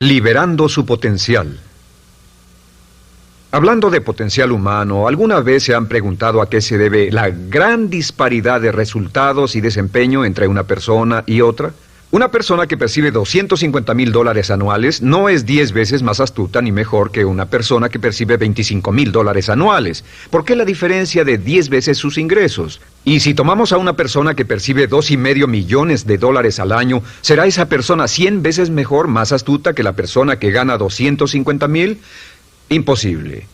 Liberando su potencial. Hablando de potencial humano, ¿alguna vez se han preguntado a qué se debe la gran disparidad de resultados y desempeño entre una persona y otra? Una persona que percibe $250,000 anuales no es 10 veces más astuta ni mejor que una persona que percibe $25,000 anuales. ¿Por qué la diferencia de 10 veces sus ingresos? Y si tomamos a una persona que percibe $2,5 millones al año, ¿será esa persona 100 veces mejor, más astuta que la persona que gana $250,000? Imposible.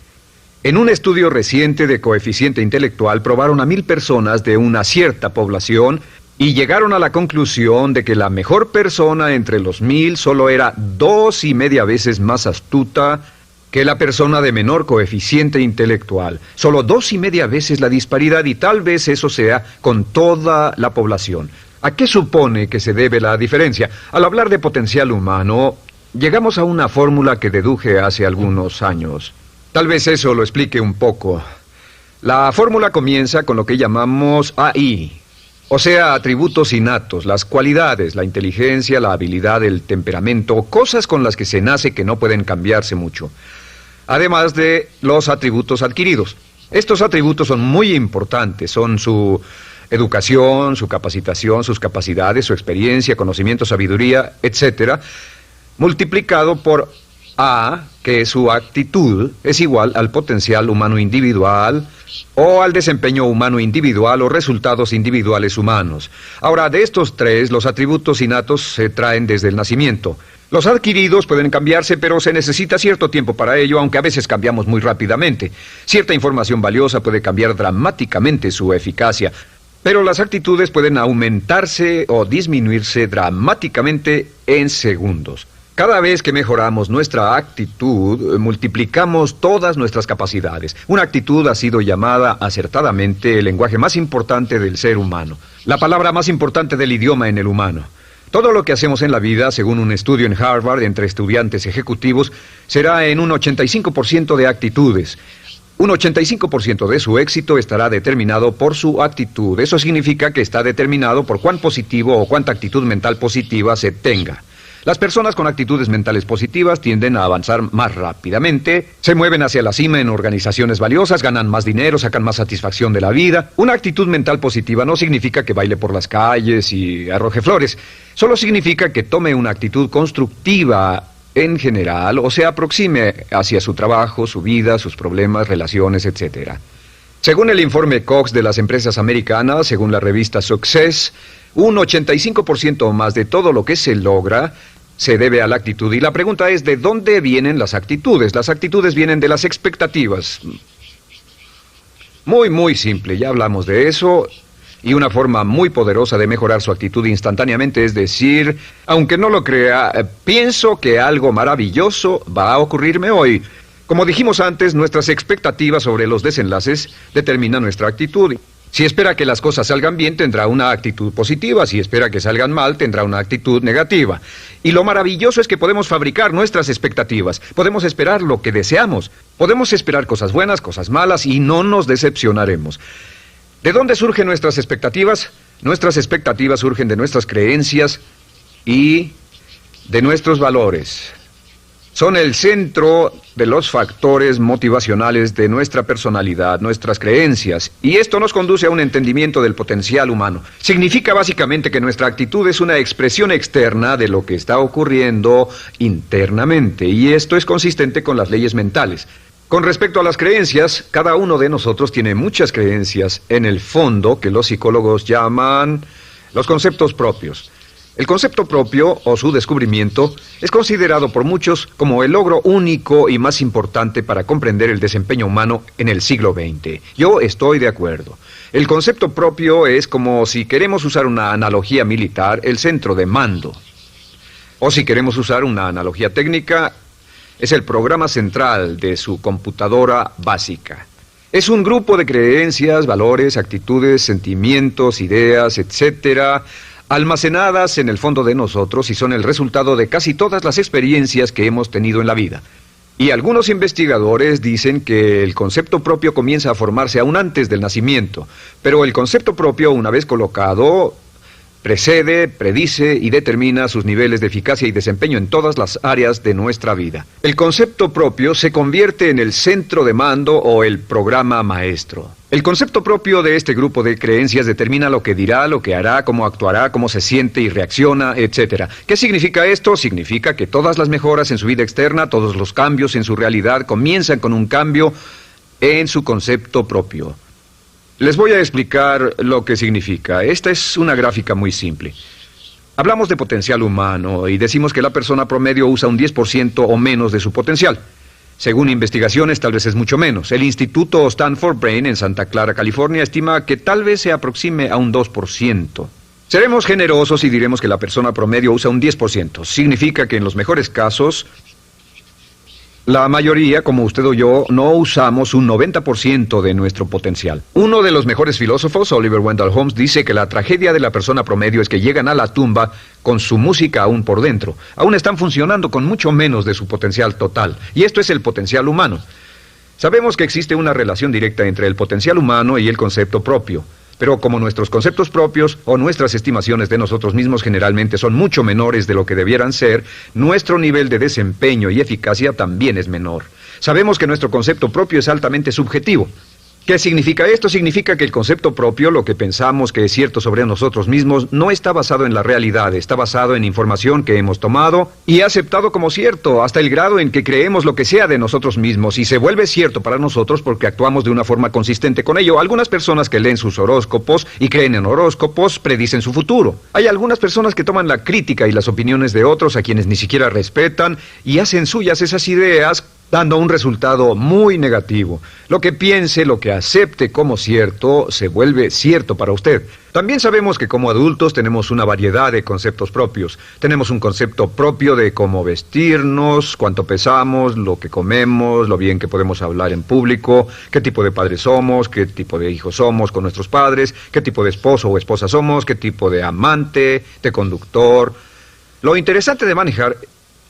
En un estudio reciente de coeficiente intelectual probaron a 1,000 personas de una cierta población y llegaron a la conclusión de que la mejor persona entre los 1,000 solo era 2,5 veces más astuta que la persona de menor coeficiente intelectual. Solo 2,5 veces la disparidad, y tal vez eso sea con toda la población. ¿A qué supone que se debe la diferencia? Al hablar de potencial humano, llegamos a una fórmula que deduje hace algunos años. Tal vez eso lo explique un poco. La fórmula comienza con lo que llamamos AI. O sea, atributos innatos, las cualidades, la inteligencia, la habilidad, el temperamento, cosas con las que se nace que no pueden cambiarse mucho. Además de los atributos adquiridos. Estos atributos son muy importantes, son su educación, su capacitación, sus capacidades, su experiencia, conocimiento, sabiduría, etc., multiplicado por A, que es su actitud, es igual al potencial humano individual, o al desempeño humano individual o resultados individuales humanos. Ahora, de estos tres, los atributos innatos se traen desde el nacimiento. Los adquiridos pueden cambiarse, pero se necesita cierto tiempo para ello, aunque a veces cambiamos muy rápidamente. Cierta información valiosa puede cambiar dramáticamente su eficacia, pero las actitudes pueden aumentarse o disminuirse dramáticamente en segundos. Cada vez que mejoramos nuestra actitud, multiplicamos todas nuestras capacidades. Una actitud ha sido llamada acertadamente el lenguaje más importante del ser humano, la palabra más importante del idioma en el humano. Todo lo que hacemos en la vida, según un estudio en Harvard entre estudiantes ejecutivos, será en un 85% de actitudes. Un 85% de su éxito estará determinado por su actitud. Eso significa que está determinado por cuán positivo o cuánta actitud mental positiva se tenga. Las personas con actitudes mentales positivas tienden a avanzar más rápidamente, se mueven hacia la cima en organizaciones valiosas, ganan más dinero, sacan más satisfacción de la vida. Una actitud mental positiva no significa que baile por las calles y arroje flores. Solo significa que tome una actitud constructiva en general o se aproxime hacia su trabajo, su vida, sus problemas, relaciones, etc. Según el informe Cox de las empresas americanas, según la revista Success, un 85% o más de todo lo que se logra se debe a la actitud. Y la pregunta es, ¿de dónde vienen las actitudes? Las actitudes vienen de las expectativas. Muy simple, ya hablamos de eso. Y una forma muy poderosa de mejorar su actitud instantáneamente es decir, aunque no lo crea, pienso que algo maravilloso va a ocurrirme hoy. Como dijimos antes, nuestras expectativas sobre los desenlaces determinan nuestra actitud. Si espera que las cosas salgan bien, tendrá una actitud positiva. Si espera que salgan mal, tendrá una actitud negativa. Y lo maravilloso es que podemos fabricar nuestras expectativas. Podemos esperar lo que deseamos. Podemos esperar cosas buenas, cosas malas, y no nos decepcionaremos. ¿De dónde surgen nuestras expectativas? Nuestras expectativas surgen de nuestras creencias y de nuestros valores. Son el centro de los factores motivacionales de nuestra personalidad, nuestras creencias, y esto nos conduce a un entendimiento del potencial humano. Significa básicamente que nuestra actitud es una expresión externa de lo que está ocurriendo internamente, y esto es consistente con las leyes mentales. Con respecto a las creencias, cada uno de nosotros tiene muchas creencias en el fondo que los psicólogos llaman los conceptos propios. El concepto propio, o su descubrimiento, es considerado por muchos como el logro único y más importante para comprender el desempeño humano en el siglo XX. Yo estoy de acuerdo. El concepto propio es como, si queremos usar una analogía militar, el centro de mando. O si queremos usar una analogía técnica, es el programa central de su computadora básica. Es un grupo de creencias, valores, actitudes, sentimientos, ideas, etcétera, almacenadas en el fondo de nosotros y son el resultado de casi todas las experiencias que hemos tenido en la vida. Y algunos investigadores dicen que el concepto propio comienza a formarse aún antes del nacimiento, pero el concepto propio, una vez colocado, Precede, predice y determina sus niveles de eficacia y desempeño en todas las áreas de nuestra vida. El concepto propio se convierte en el centro de mando o el programa maestro. El concepto propio de este grupo de creencias determina lo que dirá, lo que hará, cómo actuará, cómo se siente y reacciona, etc. ¿Qué significa esto? Significa que todas las mejoras en su vida externa, todos los cambios en su realidad comienzan con un cambio en su concepto propio. Les voy a explicar lo que significa. Esta es una gráfica muy simple. Hablamos de potencial humano y decimos que la persona promedio usa un 10% o menos de su potencial. Según investigaciones, tal vez es mucho menos. El Instituto Stanford Brain en Santa Clara, California, estima que tal vez se aproxime a un 2%. Seremos generosos y diremos que la persona promedio usa un 10%. Significa que en los mejores casos, la mayoría, como usted o yo, no usamos un 90% de nuestro potencial. Uno de los mejores filósofos, Oliver Wendell Holmes, dice que la tragedia de la persona promedio es que llegan a la tumba con su música aún por dentro. Aún están funcionando con mucho menos de su potencial total. Y esto es el potencial humano. Sabemos que existe una relación directa entre el potencial humano y el concepto propio. Pero como nuestros conceptos propios o nuestras estimaciones de nosotros mismos generalmente son mucho menores de lo que debieran ser, nuestro nivel de desempeño y eficacia también es menor. Sabemos que nuestro concepto propio es altamente subjetivo. ¿Qué significa esto? Significa que el concepto propio, lo que pensamos que es cierto sobre nosotros mismos, no está basado en la realidad, está basado en información que hemos tomado y aceptado como cierto, hasta el grado en que creemos lo que sea de nosotros mismos y se vuelve cierto para nosotros porque actuamos de una forma consistente con ello. Algunas personas que leen sus horóscopos y creen en horóscopos predicen su futuro. Hay algunas personas que toman la crítica y las opiniones de otros a quienes ni siquiera respetan y hacen suyas esas ideas, dando un resultado muy negativo. Lo que piense, lo que acepte como cierto, se vuelve cierto para usted. También sabemos que como adultos tenemos una variedad de conceptos propios. Tenemos un concepto propio de cómo vestirnos, cuánto pesamos, lo que comemos, lo bien que podemos hablar en público, qué tipo de padres somos, qué tipo de hijos somos con nuestros padres, qué tipo de esposo o esposa somos, qué tipo de amante, de conductor. Lo interesante de manejar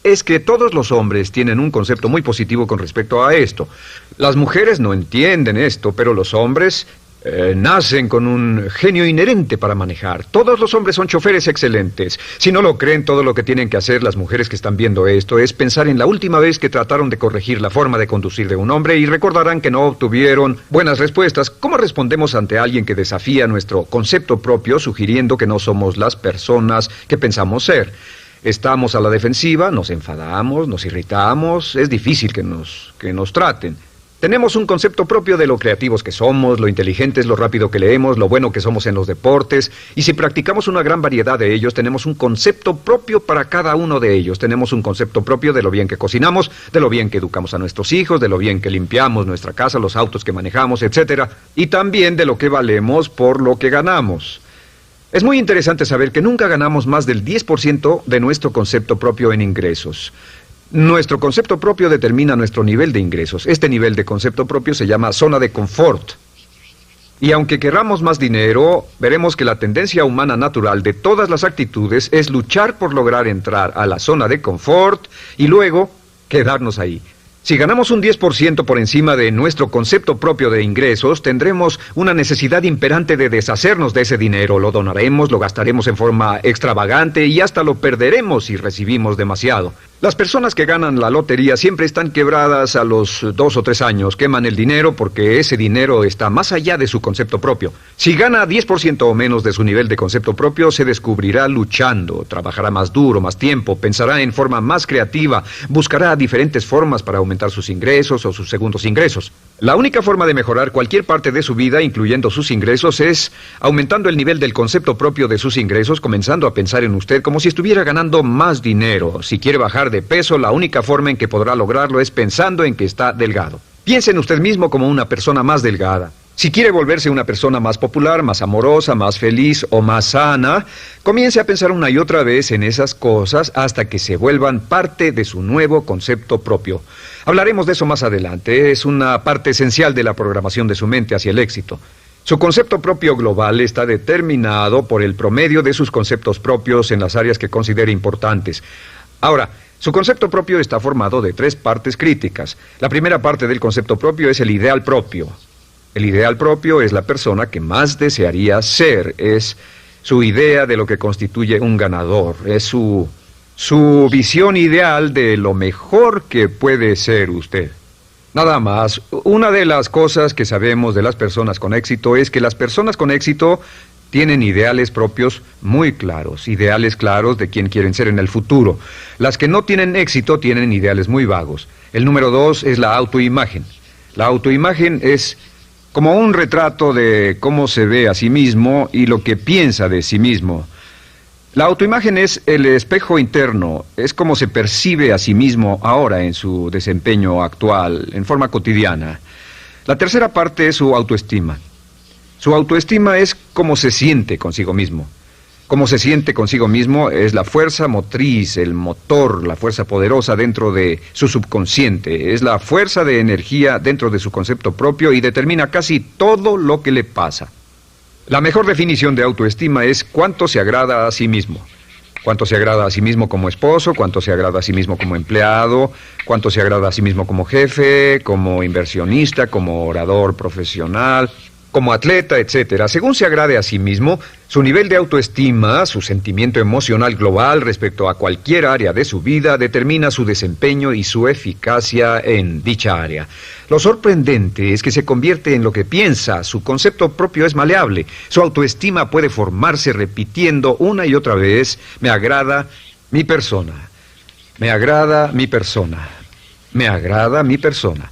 es que todos los hombres tienen un concepto muy positivo con respecto a esto. Las mujeres no entienden esto, pero los hombres nacen con un genio inherente para manejar. Todos los hombres son choferes excelentes. Si no lo creen, todo lo que tienen que hacer las mujeres que están viendo esto es pensar en la última vez que trataron de corregir la forma de conducir de un hombre y recordarán que no obtuvieron buenas respuestas. ¿Cómo respondemos ante alguien que desafía nuestro concepto propio, sugiriendo que no somos las personas que pensamos ser? Estamos a la defensiva, nos enfadamos, nos irritamos, es difícil que nos traten. Tenemos un concepto propio de lo creativos que somos, lo inteligentes, lo rápido que leemos, lo bueno que somos en los deportes, y si practicamos una gran variedad de ellos, tenemos un concepto propio para cada uno de ellos. Tenemos un concepto propio de lo bien que cocinamos, de lo bien que educamos a nuestros hijos, de lo bien que limpiamos nuestra casa, los autos que manejamos, etc. Y también de lo que valemos por lo que ganamos. Es muy interesante saber que nunca ganamos más del 10% de nuestro concepto propio en ingresos. Nuestro concepto propio determina nuestro nivel de ingresos. Este nivel de concepto propio se llama zona de confort. Y aunque querramos más dinero, veremos que la tendencia humana natural de todas las actitudes es luchar por lograr entrar a la zona de confort y luego quedarnos ahí. Si ganamos un 10% por encima de nuestro concepto propio de ingresos, tendremos una necesidad imperante de deshacernos de ese dinero. Lo donaremos, lo gastaremos en forma extravagante y hasta lo perderemos si recibimos demasiado. Las personas que ganan la lotería siempre están quebradas a los 2 o 3 años. Queman el dinero porque ese dinero está más allá de su concepto propio. Si gana 10% o menos de su nivel de concepto propio, se descubrirá luchando, trabajará más duro, más tiempo, pensará en forma más creativa, buscará diferentes formas para aumentar sus ingresos o sus segundos ingresos. La única forma de mejorar cualquier parte de su vida, incluyendo sus ingresos, es aumentando el nivel del concepto propio de sus ingresos, comenzando a pensar en usted como si estuviera ganando más dinero. Si quiere bajar de peso, la única forma en que podrá lograrlo es pensando en que está delgado. Piense en usted mismo como una persona más delgada. Si quiere volverse una persona más popular, más amorosa, más feliz o más sana, comience a pensar una y otra vez en esas cosas hasta que se vuelvan parte de su nuevo concepto propio. Hablaremos de eso más adelante. Es una parte esencial de la programación de su mente hacia el éxito. Su concepto propio global está determinado por el promedio de sus conceptos propios en las áreas que considere importantes. Ahora, su concepto propio está formado de 3 partes críticas. La primera parte del concepto propio es el ideal propio. El ideal propio es la persona que más desearía ser, es su idea de lo que constituye un ganador, es su visión ideal de lo mejor que puede ser usted. Nada más, una de las cosas que sabemos de las personas con éxito es que las personas con éxito tienen ideales propios muy claros, ideales claros de quién quieren ser en el futuro. Las que no tienen éxito tienen ideales muy vagos. El número 2 es la autoimagen. La autoimagen es como un retrato de cómo se ve a sí mismo y lo que piensa de sí mismo. La autoimagen es el espejo interno, es como se percibe a sí mismo ahora en su desempeño actual, en forma cotidiana. La tercera parte es su autoestima. Su autoestima es cómo se siente consigo mismo. Cómo se siente consigo mismo es la fuerza motriz, el motor, la fuerza poderosa dentro de su subconsciente. Es la fuerza de energía dentro de su concepto propio y determina casi todo lo que le pasa. La mejor definición de autoestima es cuánto se agrada a sí mismo. Cuánto se agrada a sí mismo como esposo, cuánto se agrada a sí mismo como empleado, cuánto se agrada a sí mismo como jefe, como inversionista, como orador profesional, como atleta, etcétera. Según se agrade a sí mismo, su nivel de autoestima, su sentimiento emocional global respecto a cualquier área de su vida, determina su desempeño y su eficacia en dicha área. Lo sorprendente es que se convierte en lo que piensa, su concepto propio es maleable, su autoestima puede formarse repitiendo una y otra vez, me agrada mi persona, me agrada mi persona, me agrada mi persona.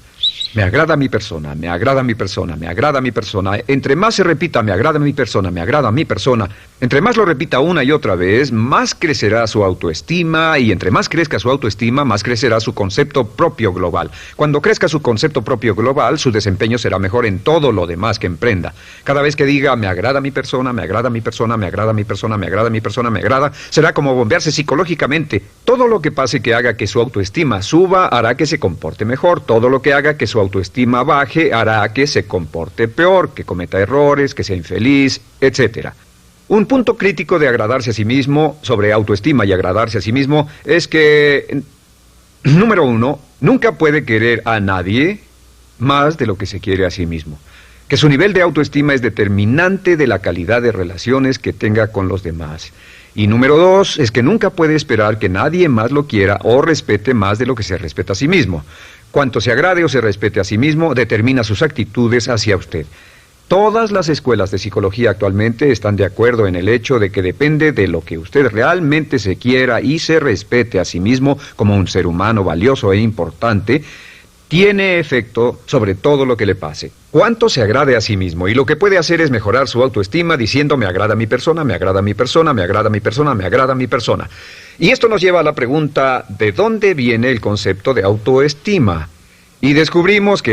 Me agrada mi persona, me agrada mi persona, me agrada mi persona. Entre más se repita, me agrada mi persona, me agrada mi persona, entre más lo repita una y otra vez, más crecerá su autoestima y entre más crezca su autoestima, más crecerá su concepto propio global. Cuando crezca su concepto propio global, su desempeño será mejor en todo lo demás que emprenda. Cada vez que diga, me agrada mi persona, me agrada mi persona, me agrada mi persona, me agrada mi persona, me agrada, será como bombearse psicológicamente. Todo lo que pase que haga que su autoestima suba, hará que se comporte mejor. Todo lo que haga que su autoestima baje hará que se comporte peor, que cometa errores, que sea infeliz, etc. Un punto crítico de agradarse a sí mismo, sobre autoestima y agradarse a sí mismo, es que, número 1, nunca puede querer a nadie más de lo que se quiere a sí mismo. Que su nivel de autoestima es determinante de la calidad de relaciones que tenga con los demás. Y número 2, es que nunca puede esperar que nadie más lo quiera o respete más de lo que se respeta a sí mismo. Cuanto se agrade o se respete a sí mismo, determina sus actitudes hacia usted. Todas las escuelas de psicología actualmente están de acuerdo en el hecho de que depende de lo que usted realmente se quiera y se respete a sí mismo como un ser humano valioso e importante, tiene efecto sobre todo lo que le pase. Cuánto se agrade a sí mismo, y lo que puede hacer es mejorar su autoestima diciendo me agrada mi persona, me agrada mi persona, me agrada mi persona, me agrada mi persona. Y esto nos lleva a la pregunta, ¿de dónde viene el concepto de autoestima? Y descubrimos que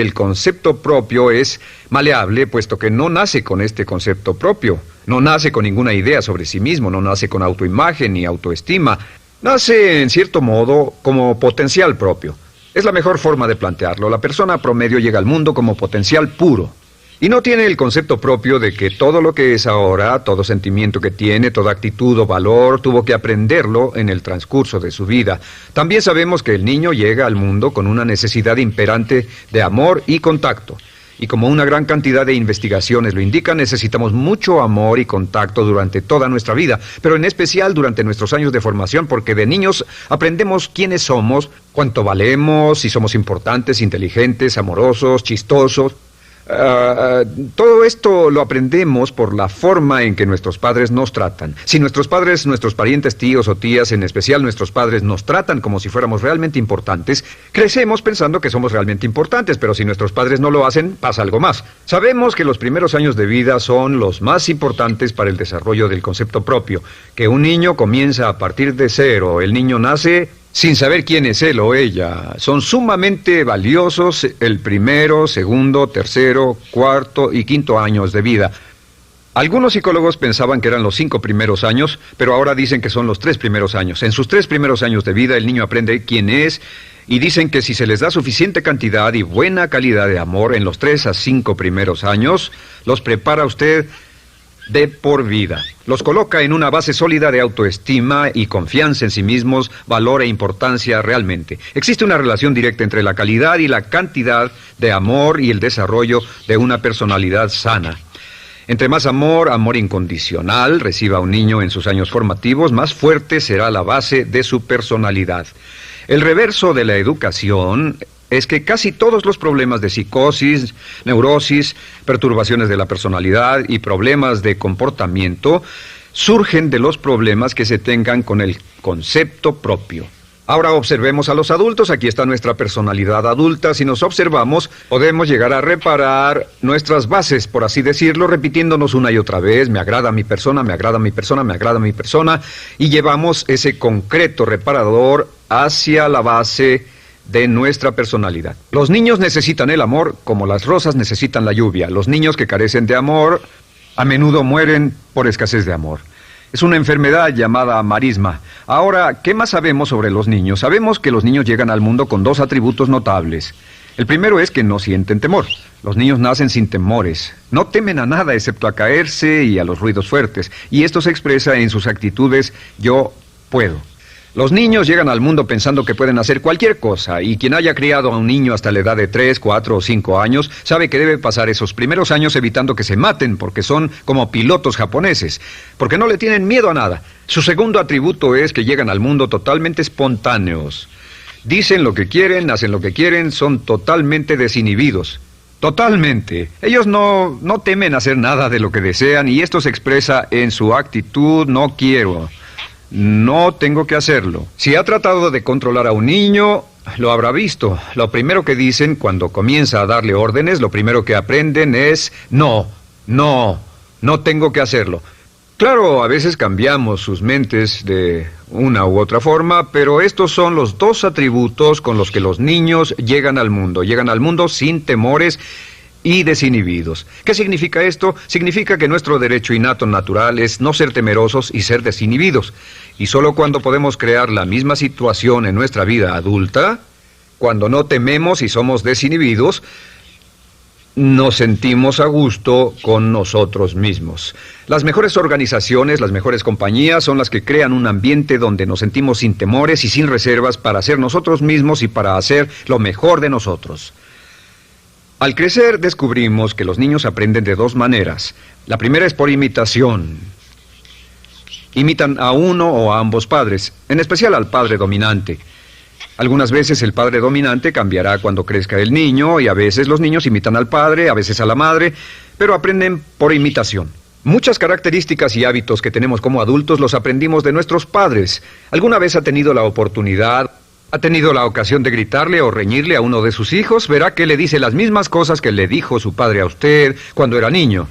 el concepto propio es maleable, puesto que no nace con este concepto propio, no nace con ninguna idea sobre sí mismo, no nace con autoimagen ni autoestima. Nace, en cierto modo, como potencial propio. Es la mejor forma de plantearlo. La persona promedio llega al mundo como potencial puro. Y no tiene el concepto propio de que todo lo que es ahora, todo sentimiento que tiene, toda actitud o valor, tuvo que aprenderlo en el transcurso de su vida. También sabemos que el niño llega al mundo con una necesidad imperante de amor y contacto. Y como una gran cantidad de investigaciones lo indican, necesitamos mucho amor y contacto durante toda nuestra vida, pero en especial durante nuestros años de formación, porque de niños aprendemos quiénes somos, cuánto valemos, si somos importantes, inteligentes, amorosos, chistosos. Todo esto lo aprendemos por la forma en que nuestros padres nos tratan. Si nuestros padres, nuestros parientes, tíos o tías, en especial nuestros padres, nos tratan como si fuéramos realmente importantes, crecemos pensando que somos realmente importantes, pero si nuestros padres no lo hacen, pasa algo más. Sabemos que los primeros años de vida son los más importantes para el desarrollo del concepto propio, que un niño comienza a partir de cero. El niño nace sin saber quién es él o ella. Son sumamente valiosos el primero, segundo, tercero, cuarto y quinto años de vida. Algunos psicólogos pensaban que eran los 5 primeros años, pero ahora dicen que son los 3 primeros años. En sus 3 primeros años de vida el niño aprende quién es y dicen que si se les da suficiente cantidad y buena calidad de amor en los 3 a 5 primeros años, los prepara usted de por vida. Los coloca en una base sólida de autoestima y confianza en sí mismos, valor e importancia realmente. Existe una relación directa entre la calidad y la cantidad de amor y el desarrollo de una personalidad sana. Entre más amor, amor incondicional, reciba un niño en sus años formativos, más fuerte será la base de su personalidad. El reverso de la educación es que casi todos los problemas de psicosis, neurosis, perturbaciones de la personalidad y problemas de comportamiento surgen de los problemas que se tengan con el concepto propio. Ahora observemos a los adultos. Aquí está nuestra personalidad adulta. Si nos observamos, podemos llegar a reparar nuestras bases, por así decirlo, repitiéndonos una y otra vez: me agrada mi persona, me agrada mi persona, me agrada mi persona, y llevamos ese concreto reparador hacia la base de nuestra personalidad. Los niños necesitan el amor como las rosas necesitan la lluvia. Los niños que carecen de amor a menudo mueren por escasez de amor. Es una enfermedad llamada marisma. Ahora, ¿qué más sabemos sobre los niños? Sabemos que los niños llegan al mundo con dos atributos notables. El primero es que no sienten temor. Los niños nacen sin temores. No temen a nada excepto a caerse y a los ruidos fuertes. Y esto se expresa en sus actitudes: yo puedo. Los niños llegan al mundo pensando que pueden hacer cualquier cosa, y quien haya criado a un niño hasta la edad de 3, 4 o 5 años sabe que debe pasar esos primeros años evitando que se maten, porque son como pilotos japoneses, porque no le tienen miedo a nada. Su segundo atributo es que llegan al mundo totalmente espontáneos. Dicen lo que quieren, hacen lo que quieren, son totalmente desinhibidos. Totalmente. Ellos no temen hacer nada de lo que desean, y esto se expresa en su actitud: no quiero. No tengo que hacerlo. Si ha tratado de controlar a un niño, lo habrá visto. Lo primero que dicen cuando comienza a darle órdenes, lo primero que aprenden es: no tengo que hacerlo. Claro, a veces cambiamos sus mentes de una u otra forma, pero estos son los dos atributos con los que los niños llegan al mundo. Llegan al mundo sin temores y desinhibidos. ¿Qué significa esto? Significa que nuestro derecho innato natural es no ser temerosos y ser desinhibidos. Y solo cuando podemos crear la misma situación en nuestra vida adulta, cuando no tememos y somos desinhibidos, nos sentimos a gusto con nosotros mismos. Las mejores organizaciones, las mejores compañías son las que crean un ambiente donde nos sentimos sin temores y sin reservas para ser nosotros mismos y para hacer lo mejor de nosotros. Al crecer descubrimos que los niños aprenden de dos maneras. La primera es por imitación. Imitan a uno o a ambos padres, en especial al padre dominante. Algunas veces el padre dominante cambiará cuando crezca el niño, y a veces los niños imitan al padre, a veces a la madre, pero aprenden por imitación. Muchas características y hábitos que tenemos como adultos los aprendimos de nuestros padres. ¿Alguna vez ha tenido la ocasión de gritarle o reñirle a uno de sus hijos? Verá que le dice las mismas cosas que le dijo su padre a usted cuando era niño.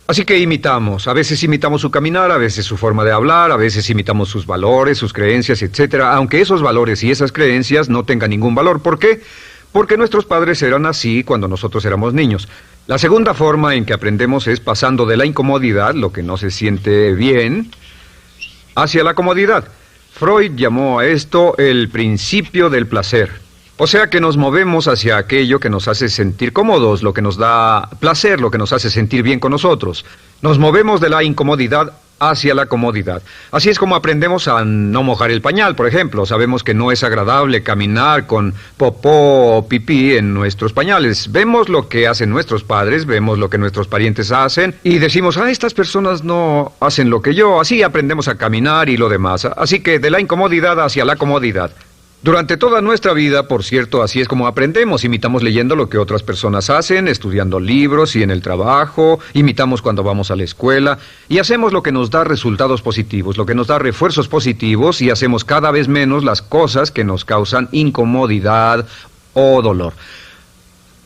Así que imitamos. A veces imitamos su caminar, a veces su forma de hablar, a veces imitamos sus valores, sus creencias, etcétera, aunque esos valores y esas creencias no tengan ningún valor. ¿Por qué? Porque nuestros padres eran así cuando nosotros éramos niños. La segunda forma en que aprendemos es pasando de la incomodidad, lo que no se siente bien, hacia la comodidad. Freud llamó a esto el principio del placer. O sea que nos movemos hacia aquello que nos hace sentir cómodos, lo que nos da placer, lo que nos hace sentir bien con nosotros. Nos movemos de la incomodidad hacia la comodidad. Así es como aprendemos a no mojar el pañal, por ejemplo. Sabemos que no es agradable caminar con popó o pipí en nuestros pañales. Vemos lo que hacen nuestros padres, vemos lo que nuestros parientes hacen y decimos: estas personas no hacen lo que yo. Así aprendemos a caminar y lo demás. Así que de la incomodidad hacia la comodidad. Durante toda nuestra vida, por cierto, así es como aprendemos. Imitamos leyendo lo que otras personas hacen, estudiando libros y en el trabajo, imitamos cuando vamos a la escuela, y hacemos lo que nos da resultados positivos, lo que nos da refuerzos positivos, y hacemos cada vez menos las cosas que nos causan incomodidad o dolor.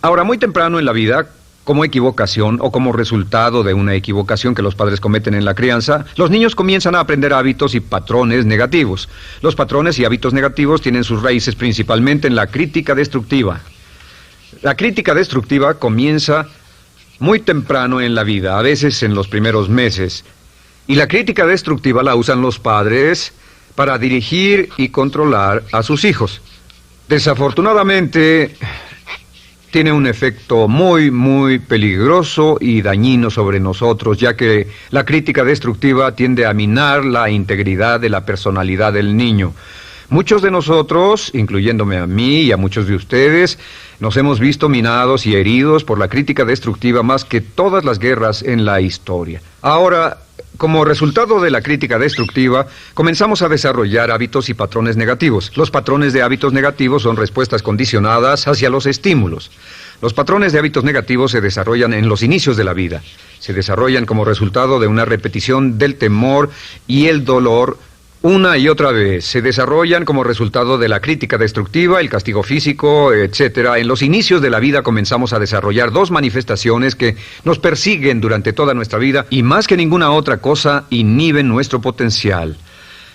Ahora, muy temprano en la vida, como equivocación o como resultado de una equivocación que los padres cometen en la crianza, los niños comienzan a aprender hábitos y patrones negativos. Los patrones y hábitos negativos tienen sus raíces principalmente en la crítica destructiva. La crítica destructiva comienza muy temprano en la vida, a veces en los primeros meses. Y la crítica destructiva la usan los padres para dirigir y controlar a sus hijos. Desafortunadamente, tiene un efecto muy peligroso y dañino sobre nosotros, ya que la crítica destructiva tiende a minar la integridad de la personalidad del niño. Muchos de nosotros, incluyéndome a mí y a muchos de ustedes, nos hemos visto minados y heridos por la crítica destructiva más que todas las guerras en la historia. Ahora, como resultado de la crítica destructiva, comenzamos a desarrollar hábitos y patrones negativos. Los patrones de hábitos negativos son respuestas condicionadas hacia los estímulos. Los patrones de hábitos negativos se desarrollan en los inicios de la vida. Se desarrollan como resultado de una repetición del temor y el dolor una y otra vez. Se desarrollan como resultado de la crítica destructiva, el castigo físico, etc. En los inicios de la vida comenzamos a desarrollar dos manifestaciones que nos persiguen durante toda nuestra vida y más que ninguna otra cosa inhiben nuestro potencial.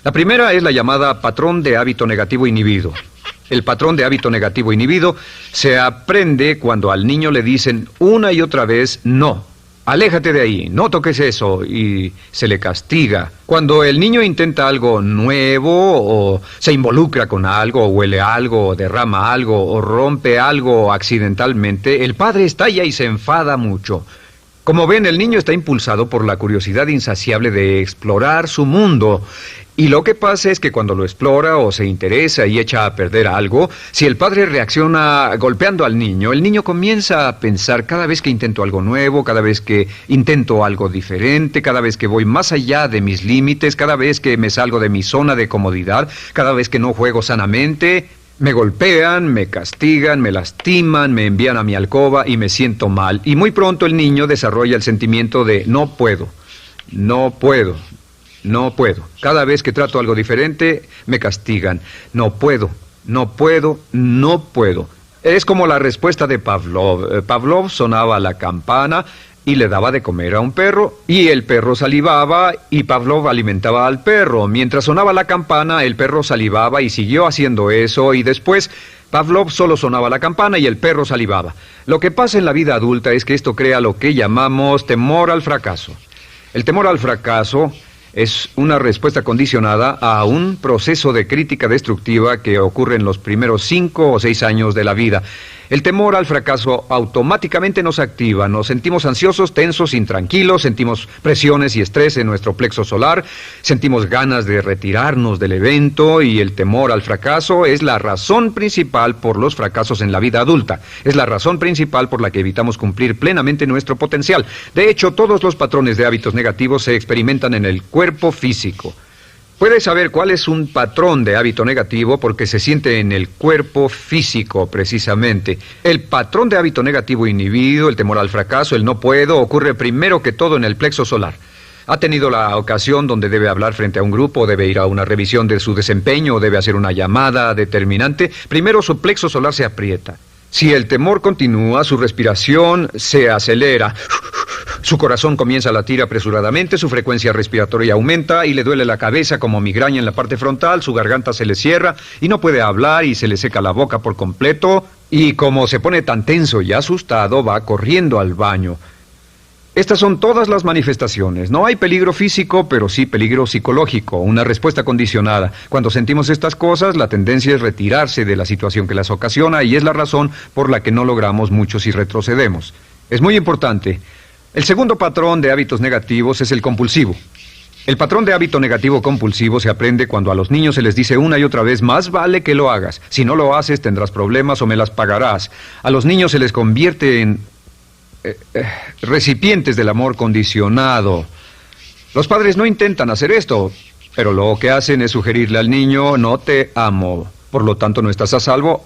La primera es la llamada patrón de hábito negativo inhibido. El patrón de hábito negativo inhibido se aprende cuando al niño le dicen una y otra vez no. Aléjate de ahí, no toques eso, y se le castiga. Cuando el niño intenta algo nuevo, o se involucra con algo, o huele algo, o derrama algo, o rompe algo accidentalmente, el padre estalla y se enfada mucho. Como ven, el niño está impulsado por la curiosidad insaciable de explorar su mundo. Y lo que pasa es que cuando lo explora o se interesa y echa a perder algo, si el padre reacciona golpeando al niño, el niño comienza a pensar cada vez que intento algo nuevo, cada vez que intento algo diferente, cada vez que voy más allá de mis límites, cada vez que me salgo de mi zona de comodidad, cada vez que no juego sanamente, me golpean, me castigan, me lastiman, me envían a mi alcoba y me siento mal. Y muy pronto el niño desarrolla el sentimiento de no puedo, no puedo. No puedo. Cada vez que trato algo diferente, me castigan. No puedo, no puedo, no puedo. Es como la respuesta de Pavlov. Pavlov sonaba la campana y le daba de comer a un perro, y el perro salivaba, y Pavlov alimentaba al perro. Mientras sonaba la campana, el perro salivaba y siguió haciendo eso, y después Pavlov solo sonaba la campana y el perro salivaba. Lo que pasa en la vida adulta es que esto crea lo que llamamos temor al fracaso. El temor al fracaso es una respuesta condicionada a un proceso de crítica destructiva que ocurre en los primeros 5 o 6 años de la vida. El temor al fracaso automáticamente nos activa, nos sentimos ansiosos, tensos, intranquilos, sentimos presiones y estrés en nuestro plexo solar, sentimos ganas de retirarnos del evento, y el temor al fracaso es la razón principal por los fracasos en la vida adulta. Es la razón principal por la que evitamos cumplir plenamente nuestro potencial. De hecho, todos los patrones de hábitos negativos se experimentan en el cuerpo físico. Puedes saber cuál es un patrón de hábito negativo porque se siente en el cuerpo físico, precisamente. El patrón de hábito negativo inhibido, el temor al fracaso, el no puedo, ocurre primero que todo en el plexo solar. ¿Ha tenido la ocasión donde debe hablar frente a un grupo, debe ir a una revisión de su desempeño, o debe hacer una llamada determinante? Primero su plexo solar se aprieta. Si el temor continúa, su respiración se acelera. Su corazón comienza a latir apresuradamente, su frecuencia respiratoria aumenta y le duele la cabeza como migraña en la parte frontal, su garganta se le cierra y no puede hablar y se le seca la boca por completo, y como se pone tan tenso y asustado, va corriendo al baño. Estas son todas las manifestaciones. No hay peligro físico, pero sí peligro psicológico, una respuesta condicionada. Cuando sentimos estas cosas, la tendencia es retirarse de la situación que las ocasiona, y es la razón por la que no logramos mucho si retrocedemos. Es muy importante. El segundo patrón de hábitos negativos es el compulsivo. El patrón de hábito negativo compulsivo se aprende cuando a los niños se les dice una y otra vez: más vale que lo hagas. Si no lo haces, tendrás problemas o me las pagarás. A los niños se les convierte en recipientes del amor condicionado. Los padres no intentan hacer esto, pero lo que hacen es sugerirle al niño: no te amo, por lo tanto no estás a salvo,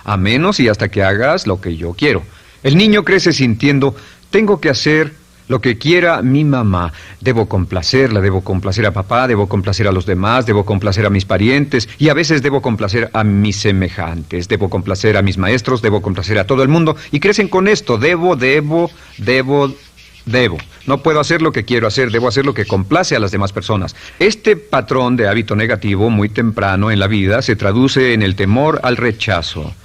a menos y hasta que hagas lo que yo quiero. El niño crece sintiendo: tengo que hacer lo que quiera mi mamá. Debo complacerla, debo complacer a papá, debo complacer a los demás, debo complacer a mis parientes, y a veces debo complacer a mis semejantes, debo complacer a mis maestros, debo complacer a todo el mundo, y crecen con esto: debo. No puedo hacer lo que quiero hacer, debo hacer lo que complace a las demás personas. Este patrón de hábito negativo muy temprano en la vida se traduce en el temor al rechazo.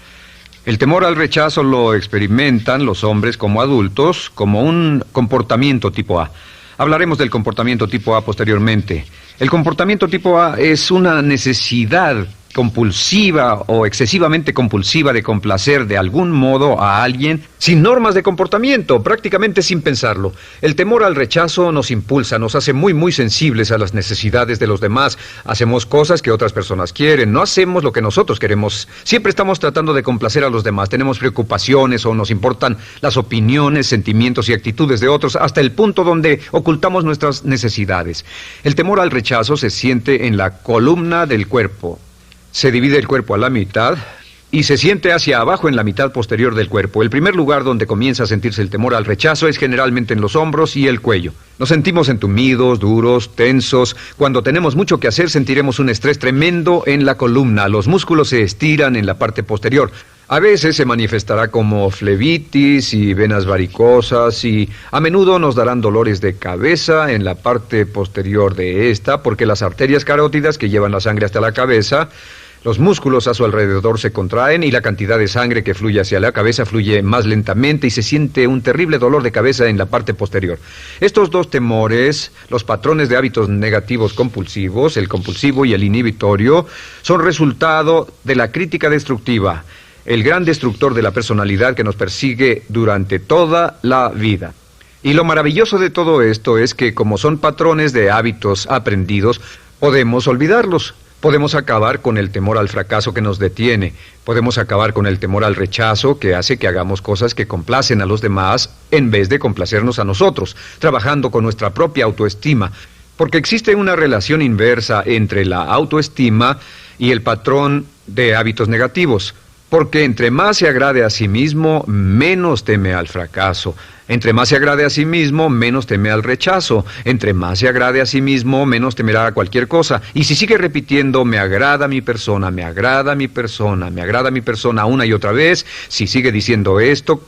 El temor al rechazo lo experimentan los hombres como adultos como un comportamiento tipo A. Hablaremos del comportamiento tipo A posteriormente. El comportamiento tipo A es una necesidad compulsiva o excesivamente compulsiva de complacer de algún modo a alguien sin normas de comportamiento, prácticamente sin pensarlo. El temor al rechazo nos impulsa, nos hace muy sensibles a las necesidades de los demás. Hacemos cosas que otras personas quieren, no hacemos lo que nosotros queremos. Siempre estamos tratando de complacer a los demás. Tenemos preocupaciones o nos importan las opiniones, sentimientos y actitudes de otros hasta el punto donde ocultamos nuestras necesidades. El temor al rechazo se siente en la columna del cuerpo. Se divide el cuerpo a la mitad y se siente hacia abajo en la mitad posterior del cuerpo. El primer lugar donde comienza a sentirse el temor al rechazo es generalmente en los hombros y el cuello. Nos sentimos entumidos, duros, tensos. Cuando tenemos mucho que hacer sentiremos un estrés tremendo en la columna. Los músculos se estiran en la parte posterior. A veces se manifestará como flebitis y venas varicosas y a menudo nos darán dolores de cabeza en la parte posterior de esta porque las arterias carótidas que llevan la sangre hasta la cabeza, los músculos a su alrededor se contraen y la cantidad de sangre que fluye hacia la cabeza fluye más lentamente y se siente un terrible dolor de cabeza en la parte posterior. Estos dos temores, los patrones de hábitos negativos compulsivos, el compulsivo y el inhibitorio, son resultado de la crítica destructiva, el gran destructor de la personalidad que nos persigue durante toda la vida. Y lo maravilloso de todo esto es que como son patrones de hábitos aprendidos, podemos olvidarlos. Podemos acabar con el temor al fracaso que nos detiene. Podemos acabar con el temor al rechazo que hace que hagamos cosas que complacen a los demás en vez de complacernos a nosotros, trabajando con nuestra propia autoestima. Porque existe una relación inversa entre la autoestima y el patrón de hábitos negativos. Porque entre más se agrade a sí mismo, menos teme al fracaso. Entre más se agrade a sí mismo, menos teme al rechazo. Entre más se agrade a sí mismo, menos temerá a cualquier cosa. Y si sigue repitiendo, me agrada mi persona, me agrada mi persona, me agrada mi persona una y otra vez, si sigue diciendo esto,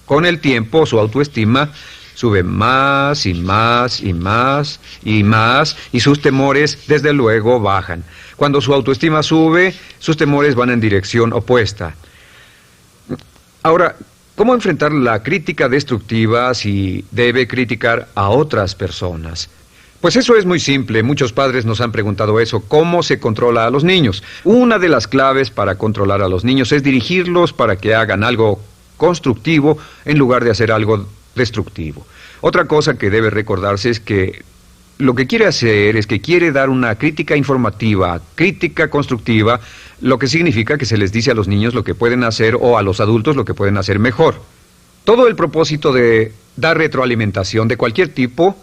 con el tiempo su autoestima sube más y más y más y más y sus temores desde luego bajan. Cuando su autoestima sube, sus temores van en dirección opuesta. Ahora, ¿cómo enfrentar la crítica destructiva si debe criticar a otras personas? Pues eso es muy simple. Muchos padres nos han preguntado eso. ¿Cómo se controla a los niños? Una de las claves para controlar a los niños es dirigirlos para que hagan algo constructivo en lugar de hacer algo destructivo. Otra cosa que debe recordarse es que lo que quiere hacer es que quiere dar una crítica informativa, crítica constructiva, lo que significa que se les dice a los niños lo que pueden hacer o a los adultos lo que pueden hacer mejor. Todo el propósito de dar retroalimentación de cualquier tipo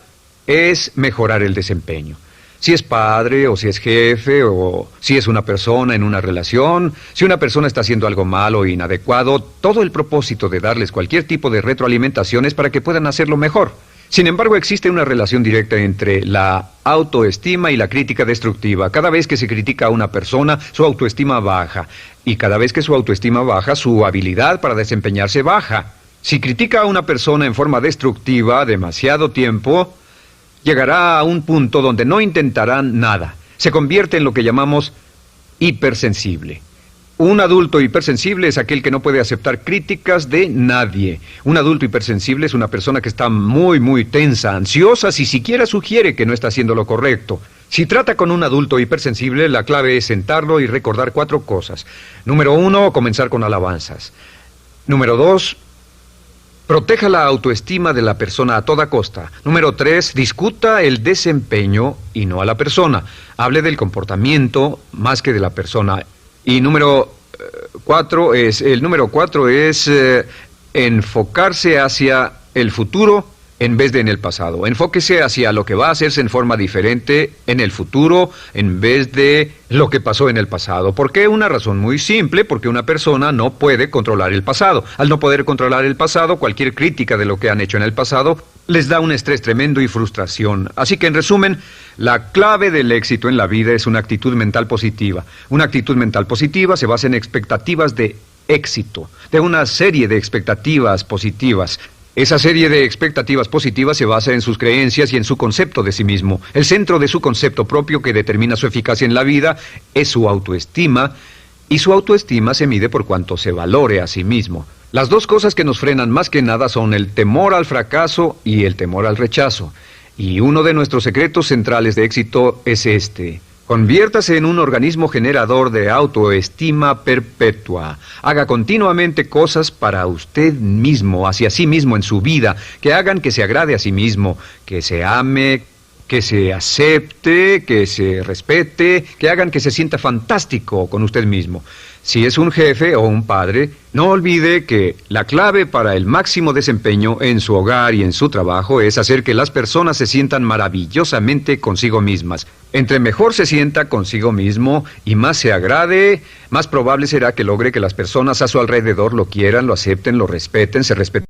es mejorar el desempeño. Si es padre o si es jefe o si es una persona en una relación, si una persona está haciendo algo malo o inadecuado, todo el propósito de darles cualquier tipo de retroalimentación es para que puedan hacerlo mejor. Sin embargo, existe una relación directa entre la autoestima y la crítica destructiva. Cada vez que se critica a una persona, su autoestima baja. Y cada vez que su autoestima baja, su habilidad para desempeñarse baja. Si critica a una persona en forma destructiva demasiado tiempo, llegará a un punto donde no intentarán nada. Se convierte en lo que llamamos hipersensible. Un adulto hipersensible es aquel que no puede aceptar críticas de nadie. Un adulto hipersensible es una persona que está muy tensa, ansiosa, si siquiera sugiere que no está haciendo lo correcto. Si trata con un adulto hipersensible, la clave es sentarlo y recordar 4 cosas. Número 1, comenzar con alabanzas. Número 2, proteja la autoestima de la persona a toda costa. Número 3, discuta el desempeño y no a la persona. Hable del comportamiento más que de la persona. Y número 4 es enfocarse hacia el futuro en vez de en el pasado. Enfóquese hacia lo que va a hacerse en forma diferente en el futuro en vez de lo que pasó en el pasado. ¿Por qué? Una razón muy simple, porque una persona no puede controlar el pasado. Al no poder controlar el pasado, cualquier crítica de lo que han hecho en el pasado les da un estrés tremendo y frustración. Así que, en resumen, la clave del éxito en la vida es una actitud mental positiva. Una actitud mental positiva se basa en expectativas de éxito, de una serie de expectativas positivas. Esa serie de expectativas positivas se basa en sus creencias y en su concepto de sí mismo. El centro de su concepto propio que determina su eficacia en la vida es su autoestima, y su autoestima se mide por cuanto se valore a sí mismo. Las dos cosas que nos frenan más que nada son el temor al fracaso y el temor al rechazo. Y uno de nuestros secretos centrales de éxito es este: Conviértase en un organismo generador de autoestima perpetua. Haga continuamente cosas para usted mismo, hacia sí mismo en su vida, que hagan que se agrade a sí mismo, que se ame, que se acepte, que se respete, que hagan que se sienta fantástico con usted mismo. Si es un jefe o un padre, no olvide que la clave para el máximo desempeño en su hogar y en su trabajo es hacer que las personas se sientan maravillosamente consigo mismas. Entre mejor se sienta consigo mismo y más se agrade, más probable será que logre que las personas a su alrededor lo quieran, lo acepten, lo respeten, se respeten.